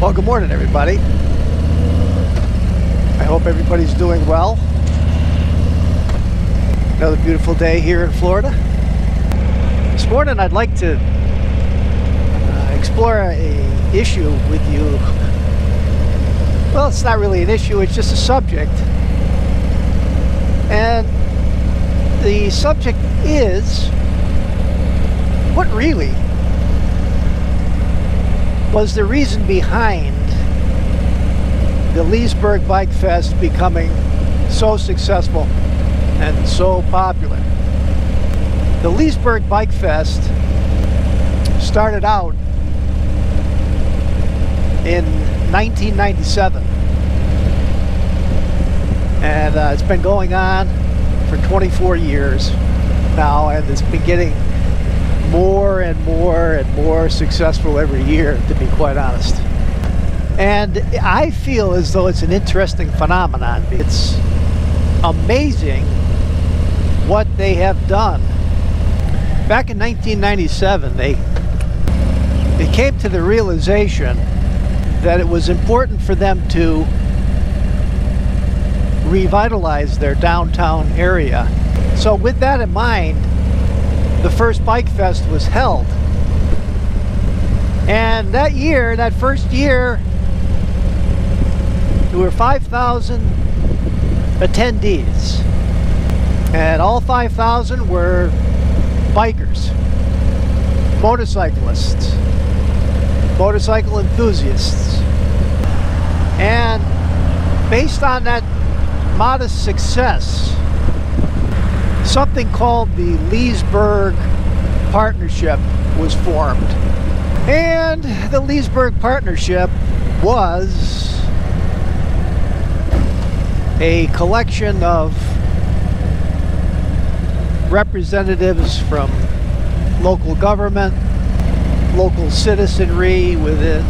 Well, good morning, everybody. I hope everybody's doing well. Another beautiful day here in Florida. This morning I'd like to explore an issue with you. Well, it's not really an issue, it's just a subject. And the subject is, what really was the reason behind the Leesburg Bikefest becoming so successful and so popular? The Leesburg Bikefest started out in 1997, and it's been going on for 24 years now, and it's been getting more and more and more successful every year, to be quite honest. And I feel as though it's an interesting phenomenon. It's amazing what they have done. Back in 1997, they came to the realization that it was important for them to revitalize their downtown area. So with that in mind, the first Bike Fest was held. And that year, that first year, there were 5,000 attendees. And all 5,000 were bikers, motorcyclists, motorcycle enthusiasts. And based on that modest success, something called the Leesburg Partnership was formed. And the Leesburg Partnership was a collection of representatives from local government, local citizenry within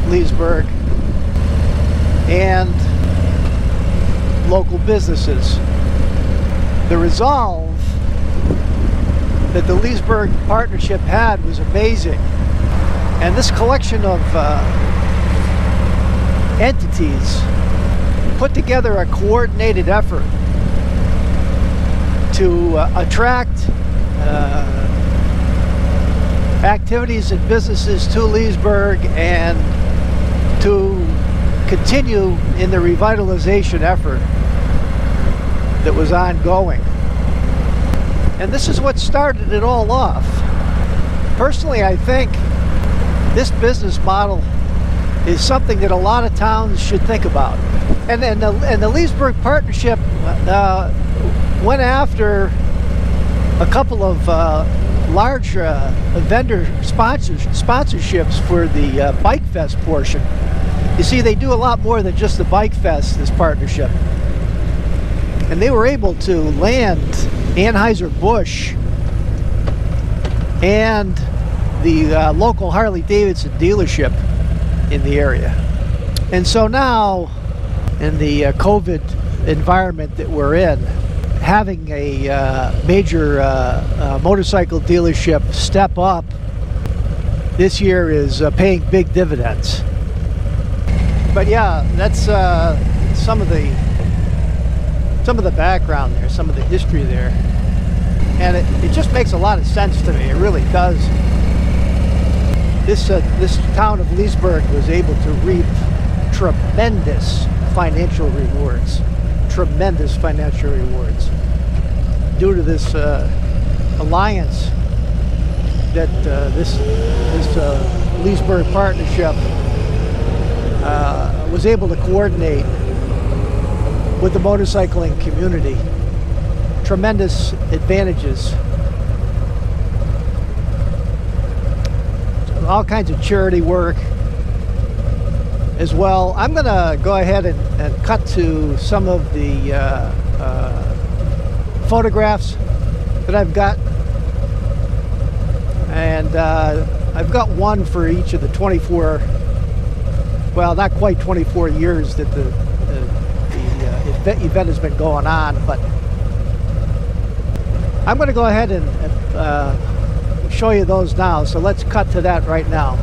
Leesburg, and local businesses. The resolve that the Leesburg Partnership had was amazing. And this collection of entities put together a coordinated effort to attract activities and businesses to Leesburg and to continue in the revitalization effort that was ongoing. And this is what started it all off. Personally, I think this business model is something that a lot of towns should think about. And the Leesburg Partnership went after a couple of large vendor sponsorships for the Bike Fest portion. You see, they do a lot more than just the Bike Fest, this partnership. And they were able to land Anheuser-Busch and the local Harley-Davidson dealership in the area. And so now, in the COVID environment that we're in, having a major motorcycle dealership step up this year is paying big dividends. But yeah, that's some of the background there, some of the history there, and it just makes a lot of sense to me. It really does. This town of Leesburg was able to reap tremendous financial rewards, due to this alliance that this Leesburg Partnership was able to coordinate with the motorcycling community. Tremendous advantages. All kinds of charity work as well. I'm going to go ahead and cut to some of the photographs that I've got. And I've got one for each of the 24, well, not quite 24 years that the event has been going on, but I'm going to go ahead and show you those now. So let's cut to that right now.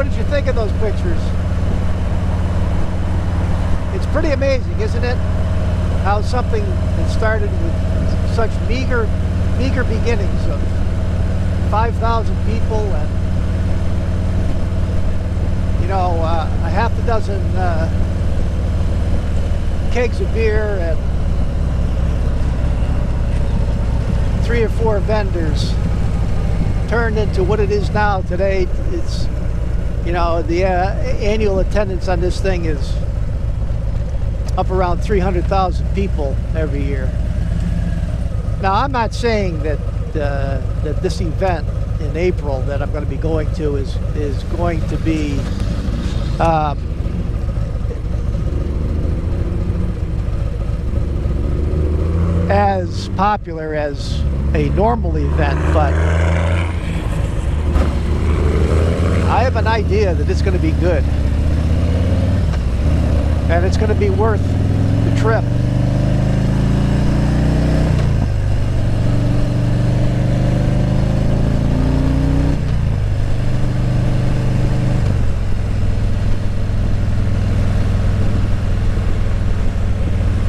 did you think of those pictures? It's pretty amazing, isn't it? How something that started with such meager beginnings of 5,000 people and, you know, a half a dozen kegs of beer and 3 or 4 vendors turned into what it is now today. It's, you know, the annual attendance on this thing is up around 300,000 people every year. Now, I'm not saying that that this event in April that I'm going to be going to is going to be as popular as a normal event, but I have an idea that it's going to be good, and it's going to be worth the trip.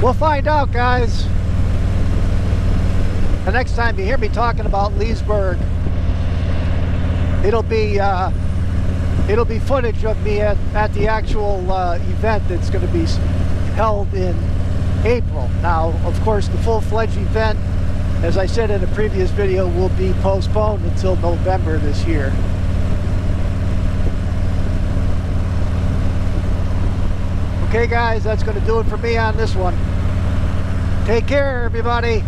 We'll find out, guys. The next time you hear me talking about Leesburg, it'll be footage of me at the actual event that's going to be held in April. Now, of course, the full-fledged event, as I said in a previous video, will be postponed until November this year. Okay, guys, that's going to do it for me on this one. Take care, everybody.